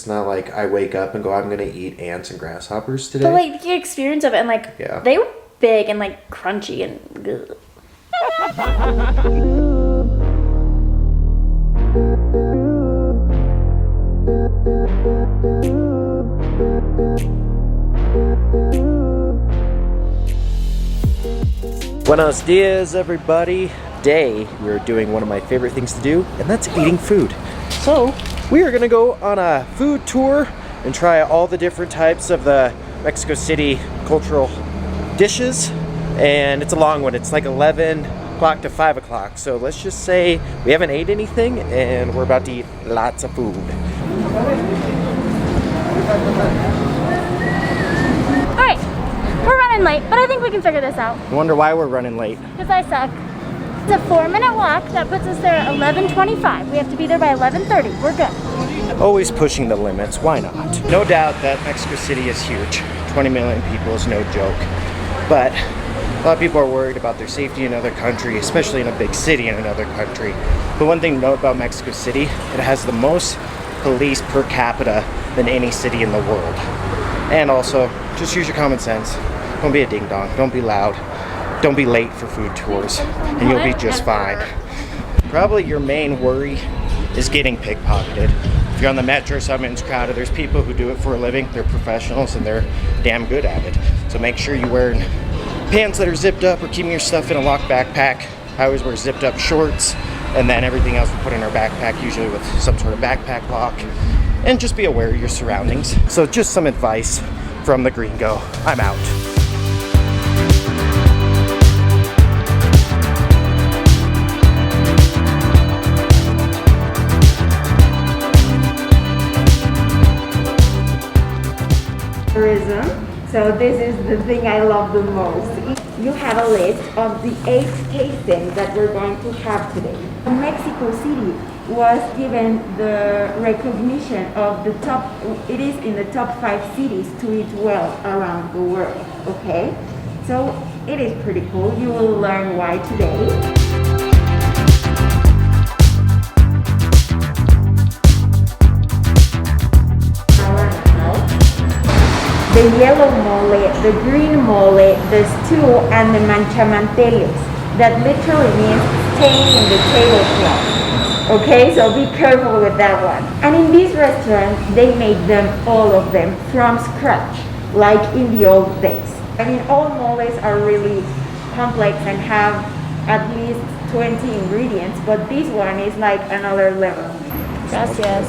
It's not like I wake up and go, I'm gonna eat ants and grasshoppers today. But like the experience of it, and like they were big and like crunchy and good. Buenos dias, everybody. Today we're doing one of my favorite things to do, and that's eating food. So we are gonna go on a food tour and try all the different types of the Mexico City cultural dishes. And it's a long one. It's like 11 o'clock to 5 o'clock. So let's just say we haven't ate anything and we're about to eat lots of food. Alright, we're running late, but I think we can figure this out. I wonder why we're running late. Because I suck. It's a 4-minute walk. That puts us there at 11:25. We have to be there by 11:30. We're good. Always pushing the limits. Why not? No doubt that Mexico City is huge. 20 million people is no joke. But a lot of people are worried about their safety in another country, especially in a big city in another country. But one thing to note about Mexico City, it has the most police per capita than any city in the world. And also, just use your common sense. Don't be a ding dong. Don't be loud. Don't be late for food tours, and you'll be just fine. Probably your main worry is getting pickpocketed. If you're on the metro or something, it's crowded. There's people who do it for a living. They're professionals and they're damn good at it. So make sure you're wearing pants that are zipped up or keeping your stuff in a locked backpack. I always wear zipped up shorts, and then everything else we put in our backpack, usually with some sort of backpack lock. And just be aware of your surroundings. So just some advice from the gringo. I'm out. Tourism. So this is the thing I love the most. You have a list of the 8 tastings that we're going to have today. Mexico City was given the recognition of the top, it is in the top 5 cities to eat well around the world, okay? So it is pretty cool. You will learn why today. The yellow mole, the green mole, the stew, and the manchamanteles. That literally means stain in the tablecloth. Okay, so be careful with that one. And in this restaurant, they made them, all of them, from scratch, like in the old days. I mean, all moles are really complex and have at least 20 ingredients, but this one is like another level. Gracias.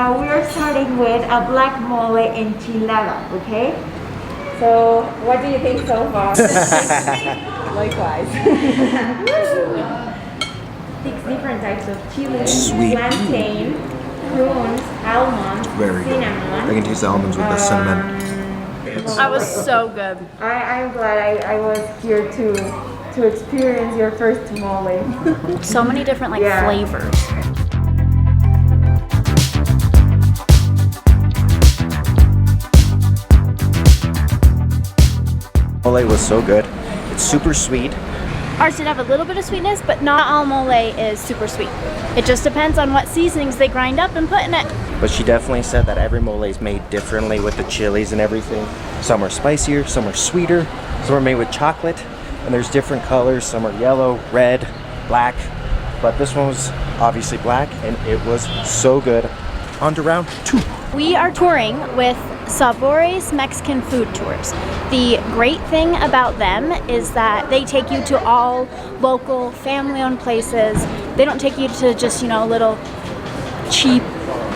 We are starting with a black mole enchilada, okay? So, what do you think so far? Likewise. 6 different types of chilies, plantain, prunes, almonds, Very good. cinnamon. I can taste the almonds with the cinnamon. That was so good. I'm glad I was here to experience your first mole. So many different flavors. Mole was so good. It's super sweet. Ours did have a little bit of sweetness, but not all mole is super sweet. It just depends on what seasonings they grind up and put in it. But she definitely said that every mole is made differently with the chilies and everything. Some are spicier, some are sweeter, some are made with chocolate, and there's different colors. Some are yellow, red, black, but this one was obviously black, and it was so good. On to round 2. We are touring with Sabores Mexican Food Tours. The great thing about them is that they take you to all local family-owned places. They don't take you to just, little cheap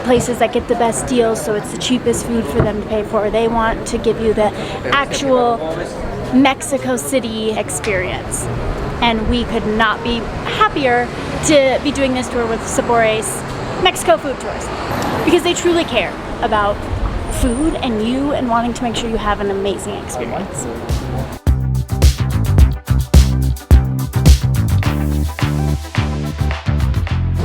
places that get the best deals, so it's the cheapest food for them to pay for. They want to give you the actual Mexico City experience. And we could not be happier to be doing this tour with Sabores Mexico Food Tours, because they truly care about food and you and wanting to make sure you have an amazing experience.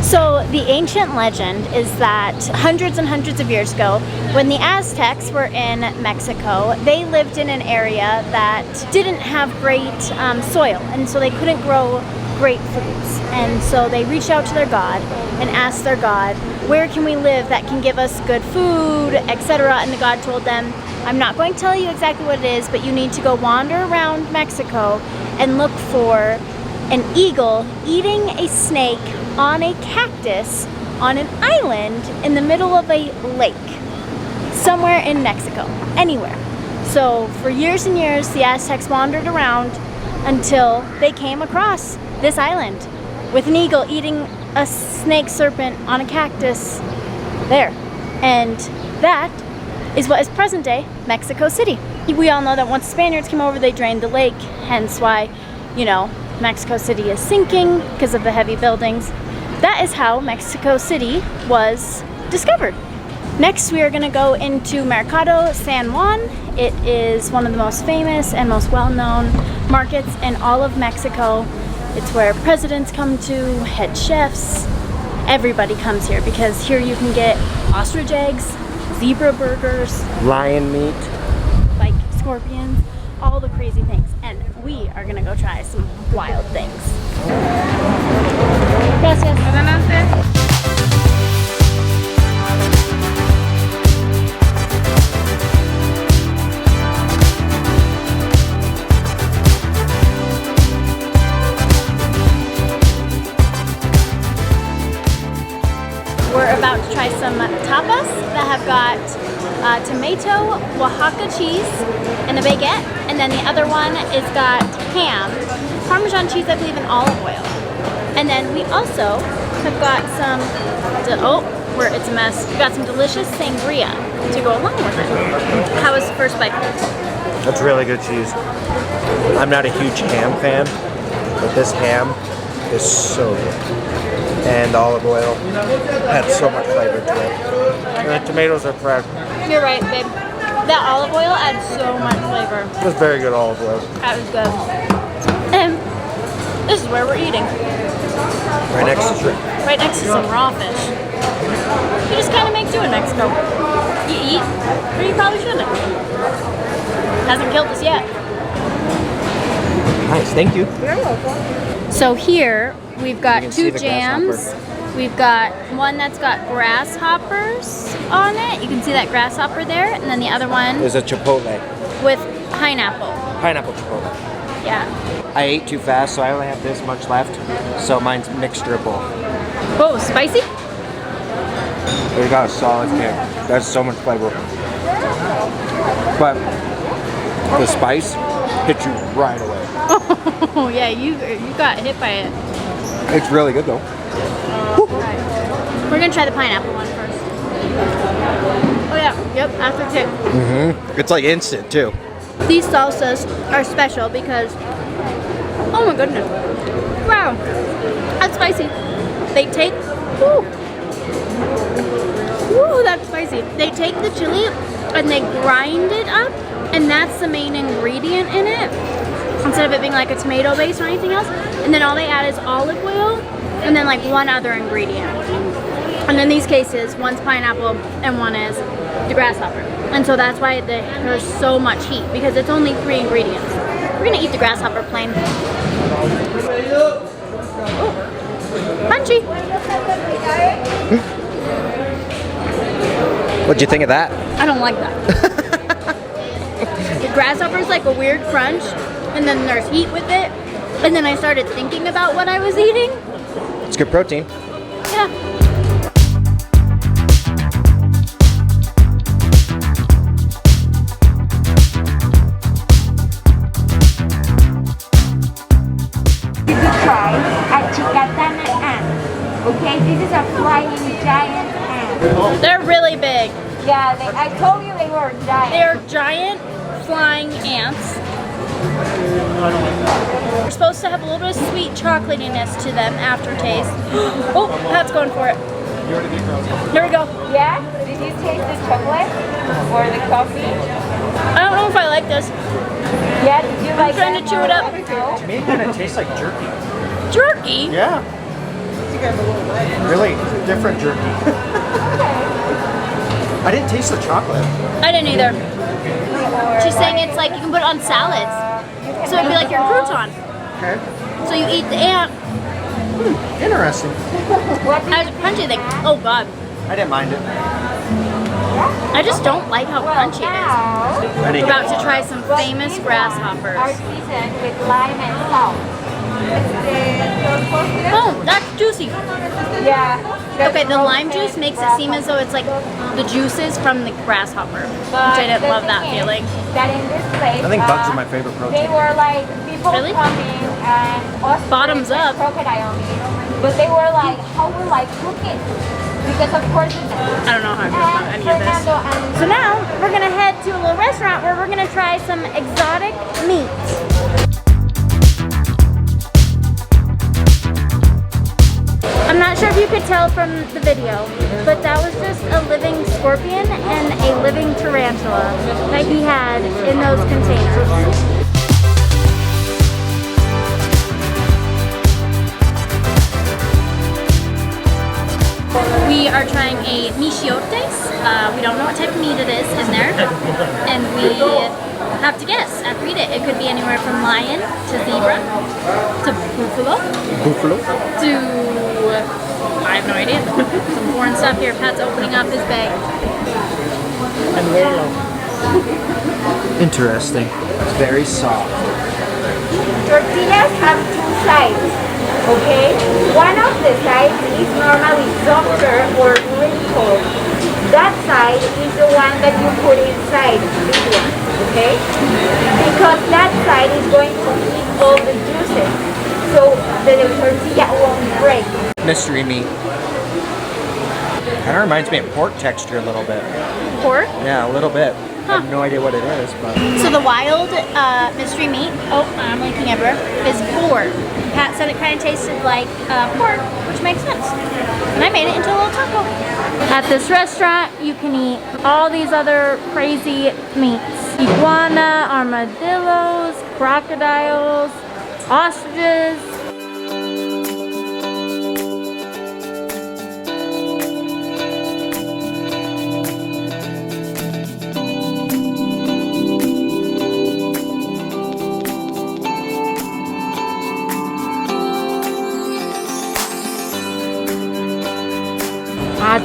So the ancient legend is that hundreds and hundreds of years ago, when the Aztecs were in Mexico, they lived in an area that didn't have great soil, and so they couldn't grow great foods. And so they reached out to their god and asked their god, where can we live that can give us good food, etc. And the god told them, I'm not going to tell you exactly what it is, but you need to go wander around Mexico and look for an eagle eating a snake on a cactus on an island in the middle of a lake somewhere in Mexico, anywhere. So for years and years, the Aztecs wandered around until they came across this island with an eagle eating a snake serpent on a cactus there. And that is what is present day Mexico City. We all know that once the Spaniards came over, they drained the lake, hence why, you know, Mexico City is sinking because of the heavy buildings. That is how Mexico City was discovered. Next, we are going to go into Mercado San Juan. It is one of the most famous and most well-known markets in all of Mexico. It's where presidents come to, head chefs. Everybody comes here because here you can get ostrich eggs, zebra burgers, Lion meat. like scorpions, all the crazy things. And we are going to go try some wild things. Gracias. Adelante. We're about to try some tapas that have got tomato, Oaxaca cheese, and a baguette. And then the other one is got ham, Parmesan cheese, I believe, and olive oil. And then we also have got some, it's a mess. We got some delicious sangria to go along with it. How was the first bite? That's really good cheese. I'm not a huge ham fan, but this ham is so good. And the olive oil had so much flavor to it. And the tomatoes are fresh. You're right, babe. That olive oil adds so much flavor. It was very good olive oil. That was good. And this is where we're eating. Right next to it. Right next to some raw fish. You just kind of make do in Mexico. You eat, or you probably shouldn't. Hasn't killed us yet. Nice, thank you. You're welcome. So here we've got You can see two the jams. grasshopper. We've got one that's got grasshoppers on it. You can see that grasshopper there, and then the other one There's a chipotle. with pineapple. Pineapple chipotle. Yeah. I ate too fast, so I only have this much left. So mine's mixture bowl. Oh, spicy? We got a solid kick. That's so much flavor. But the spice hits you right away. Oh yeah, you got hit by it. It's really good though. We're gonna try the pineapple one first. Oh yeah, yep, after kick. Mm-hmm. It's like instant too. These salsas are special because, oh my goodness, wow, that's spicy. They take, woo, that's spicy. They take the chili and they grind it up, and that's the main ingredient in it, instead of it being like a tomato base or anything else. And then all they add is olive oil and then like one other ingredient. And in these cases, one's pineapple and one is the grasshopper. And so that's why there's so much heat, because it's only 3 ingredients. We're gonna eat the grasshopper plain. Oh, crunchy. What'd you think of that? I don't like that. The grasshopper's like a weird crunch, and then there's heat with it. And then I started thinking about what I was eating. It's good protein. Yeah. You could try a chicatana ant. Okay, this is a flying giant ant. They're really big. Yeah, I told you they were giant. They're giant flying ants. They're supposed to have a little bit of sweet chocolatiness to them aftertaste. Oh, Pat's going for it. Here we go. Yeah? Did you taste the chocolate or the coffee? I don't know if I like this. Yeah, did you like trying to chew it up. To me, it kind of tastes like jerky. Jerky? Yeah. Really different jerky. I didn't taste the chocolate. I didn't either. She's saying it's like you can put it on salads. So it'd be like your crouton. Okay. So you eat the ant, Interesting. How's the crunchy thing? Oh god. I didn't mind it. I just don't like how crunchy it is. Ready? We're about to try some famous grasshoppers. Are seasoned with lime and salt. Oh, that's juicy. Yeah. Okay, the lime juice makes it seem as though it's like the juices from the grasshopper, which I didn't love that feeling. That in this place, I think bugs are my favorite protein. they were like people Really? coming and ostrich Bottoms and up. crocodile meat, but they were like, how will I cook it? Because of course it's I don't know how I feel about any of this. So now we're gonna head to a little restaurant where we're gonna try some exotic meats. I'm not sure if you could tell from the video, but that was just a living scorpion and a living tarantula that he had in those containers. We are trying a michiotes. We don't know what type of meat it is in there, and we have to guess after we eat it. It could be anywhere from lion to zebra to buffalo Buffalo? to I have no idea. Some foreign stuff here. Pat's opening up his bag. Interesting. It's very soft. Tortillas have two sides, okay? One of the sides is normally softer or wrinkled. That side is the one that you put inside, this one, okay? Because that side is going to keep all the juices, so the tortilla won't break. Mystery meat. Kind of reminds me of pork texture a little bit. Pork. Yeah, a little bit. I have no idea what it is, but... So the wild mystery meat, oh, I'm looking everywhere, is boar. Pat said it kind of tasted like pork, which makes sense. And I made it into a little taco. At this restaurant, you can eat all these other crazy meats. Iguana, armadillos, crocodiles, ostriches.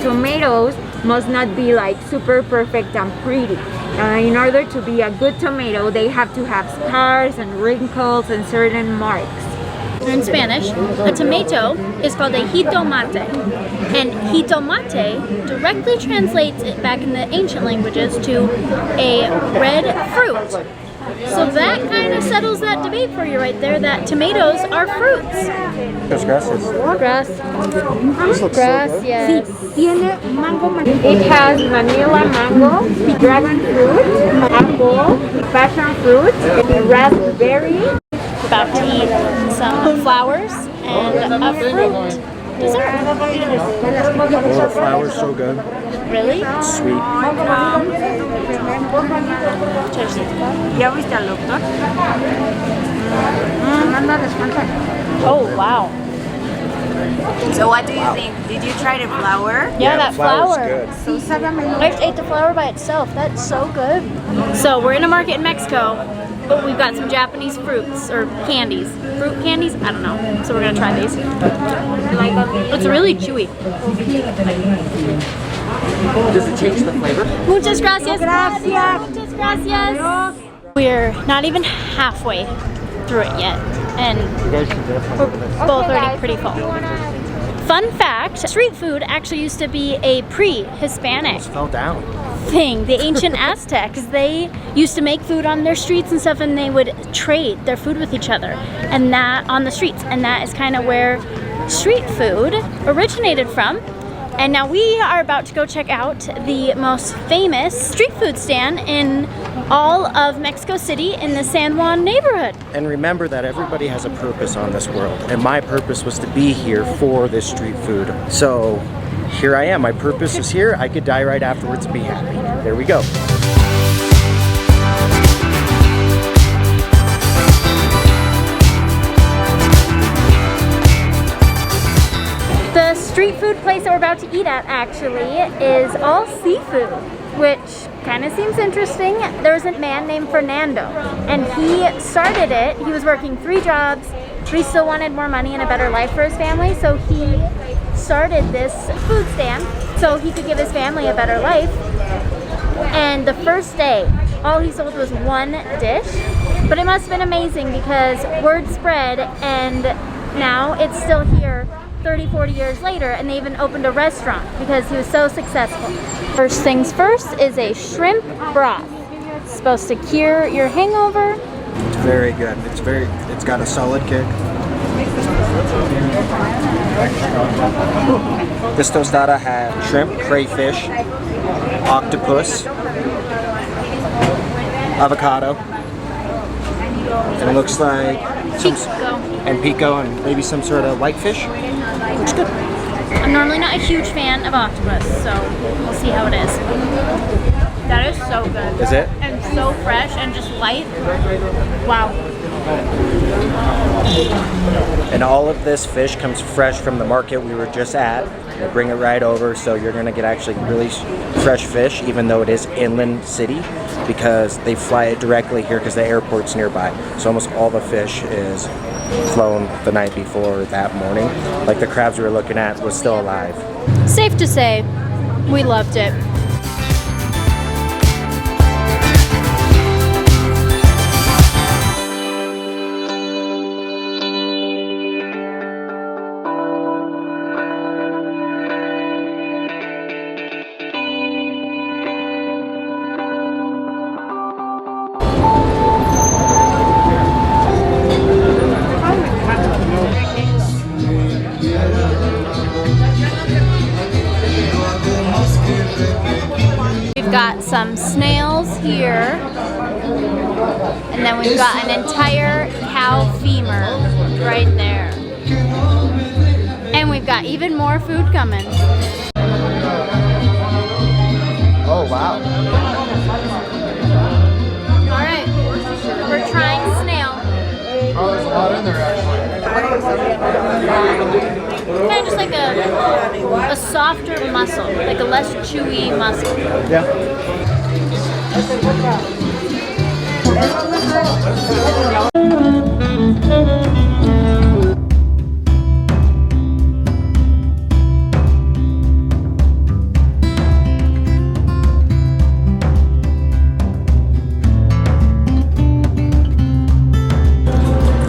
Tomatoes must not be like super perfect and pretty. In order to be a good tomato, they have to have scars and wrinkles and certain marks. In Spanish, a tomato is called a jitomate. And jitomate directly translates it back in the ancient languages to a red fruit. So that kind of settles that debate for you right there, that tomatoes are fruits. There's grasses. Grass. This looks Grass, so good. yes. It has vanilla mango, dragon fruit, apple, passion fruit, raspberry. About to eat some flowers and a fruit dessert. Oh, the flour's so good. Really? Sweet. ¿Ya viste al doctor? Oh, wow. So what do you think? Did you try the flour? Yeah, that the flour's flower. good. I just ate the flower by itself. That's so good. So we're in a market in Mexico, but we've got some Japanese fruits or candies. Fruit candies? I don't know. So we're gonna try these. It's really chewy. Does it change the flavor? Muchas gracias. Muchas gracias. We're not even halfway through it yet, and we're both already pretty full. Fun fact, street food actually used to be a pre-Hispanic Fell down. thing. The ancient Aztecs, they used to make food on their streets and stuff, and they would trade their food with each other, and that on the streets, and that is kind of where street food originated from. And now we are about to go check out the most famous street food stand in all of Mexico City in the San Juan neighborhood. And remember that everybody has a purpose on this world. And my purpose was to be here for this street food. So here I am. My purpose is here. I could die right afterwards and be happy. There we go. The street food place that we're about to eat at actually is all seafood, which kind of seems interesting. There was a man named Fernando, and he started it. He was working 3 jobs, but he still wanted more money and a better life for his family, so he started this food stand so he could give his family a better life. And the first day, all he sold was one dish, but it must have been amazing because word spread, and now it's still here 30, 40 years later, and they even opened a restaurant because he was so successful. First things first is a shrimp broth. It's supposed to cure your hangover. It's very good. It's got a solid kick. This tostada had shrimp, crayfish, octopus, avocado, and it looks like pico and maybe some sort of whitefish. Looks good. I'm normally not a huge fan of octopus, so we'll see how it is. That is so good. Is it? And so fresh and just light. Wow. And all of this fish comes fresh from the market we were just at. They bring it right over, so you're gonna get actually really fresh fish, even though it is inland city, because they fly it directly here because the airport's nearby. So almost all the fish is flown the night before that morning. Like the crabs we were looking at was still alive. Safe to say, we loved it. We've got some snails here, and then we've got an entire cow femur right there. And we've got even more food coming. Oh, wow. All right, we're trying snail. Oh, there's a lot in there actually. Kind of just like a softer muscle, like a less chewy muscle. Yeah.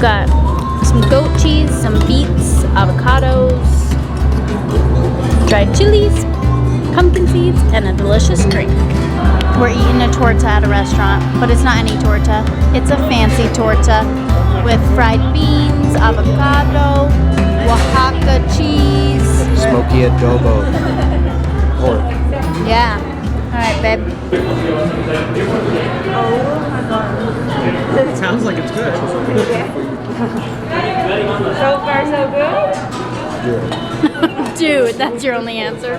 Got some goat cheese, some beets, avocados, dried chilies, pumpkin seeds, and a delicious drink. We're eating a torta at a restaurant, but it's not any torta. It's a fancy torta with fried beans, avocado, Oaxaca cheese. Smoky adobo pork. Yeah. All right, babe. It sounds like it's good. So far, so good? Dude, that's your only answer.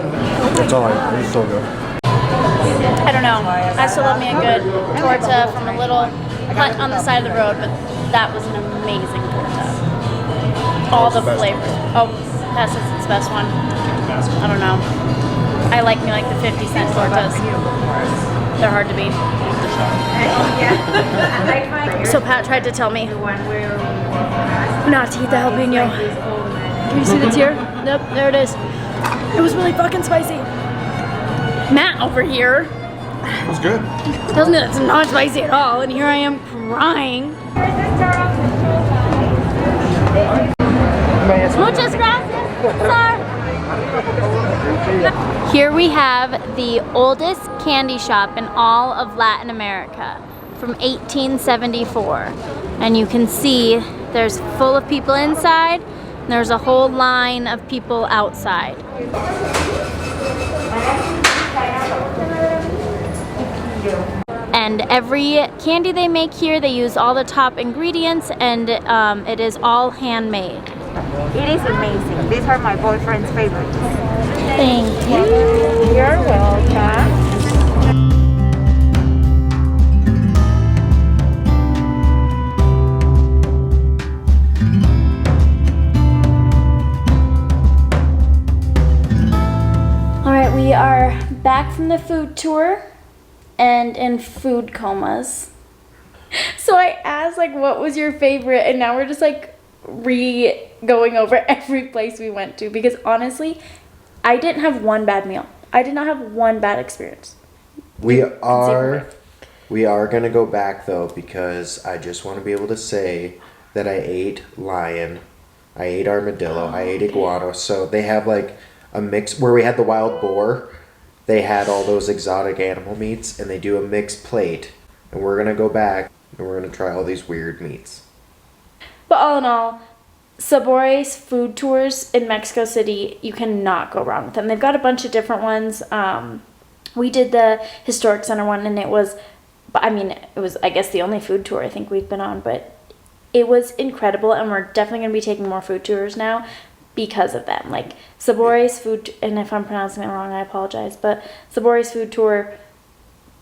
That's all it's so good. I don't know. I still love me a good torta from a little hut on the side of the road, but that was an amazing torta. All the flavors. Oh, that's the best one. I don't know. I like me like the 50-cent tortas. They're hard to beat. So Pat tried to tell me not to eat the jalapeno. Can you see the tear? Nope, there it is. It was really fucking spicy. Matt over here It's good. tells me that's not spicy at all, and here I am crying. Muchas gracias, sir. Here we have the oldest candy shop in all of Latin America from 1874. And you can see there's full of people inside, and there's a whole line of people outside. And every candy they make here, they use all the top ingredients, and it is all handmade. It is amazing. These are my boyfriend's favorites. Thank you. You're welcome. All right, we are back from the food tour and in food comas. So I asked like, what was your favorite? And now we're just like going over every place we went to because honestly, I didn't have one bad meal. I did not have one bad experience. We are gonna go back though because I just want to be able to say that I ate lion, I ate armadillo, I ate iguana. So they have like a mix where we had the wild boar. They had all those exotic animal meats, and they do a mixed plate. And we're gonna go back and we're gonna try all these weird meats. But all in all, Sabores Food Tours in Mexico City, you cannot go wrong with them. They've got a bunch of different ones. We did the Historic Center one, and it was, I guess, the only food tour I think we've been on, but it was incredible, and we're definitely going to be taking more food tours now because of them. Like, Sabores Food, and if I'm pronouncing it wrong, I apologize, but Sabores Food Tour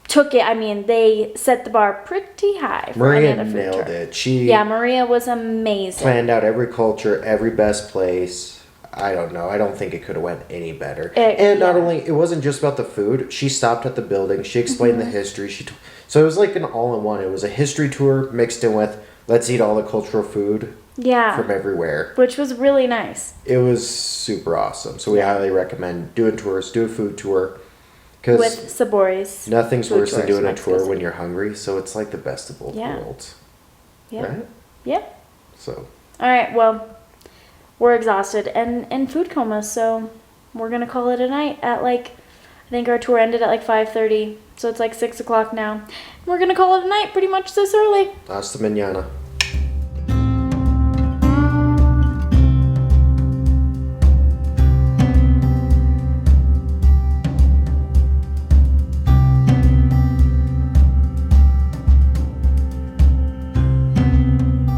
took it, they set the bar pretty high for any Maria other food nailed tour. it. Maria was amazing. Planned out every culture, every best place. I don't know. I don't think it could have went any better. Not only, it wasn't just about the food. She stopped at the building. She explained the history. So it was like an all-in-one. It was a history tour mixed in with let's eat all the cultural food from everywhere. Which was really nice. It was super awesome. So we highly recommend doing tours. Do a food tour. With Sabores. Nothing's worse than doing a tour City. when you're hungry. So it's like the best of both worlds. Yeah. Right? Yep. So. All right. Well, we're exhausted and in food coma, so we're gonna call it a night at I think our tour ended at 5:30, so it's 6 o'clock now. We're gonna call it a night pretty much this early. Hasta mañana.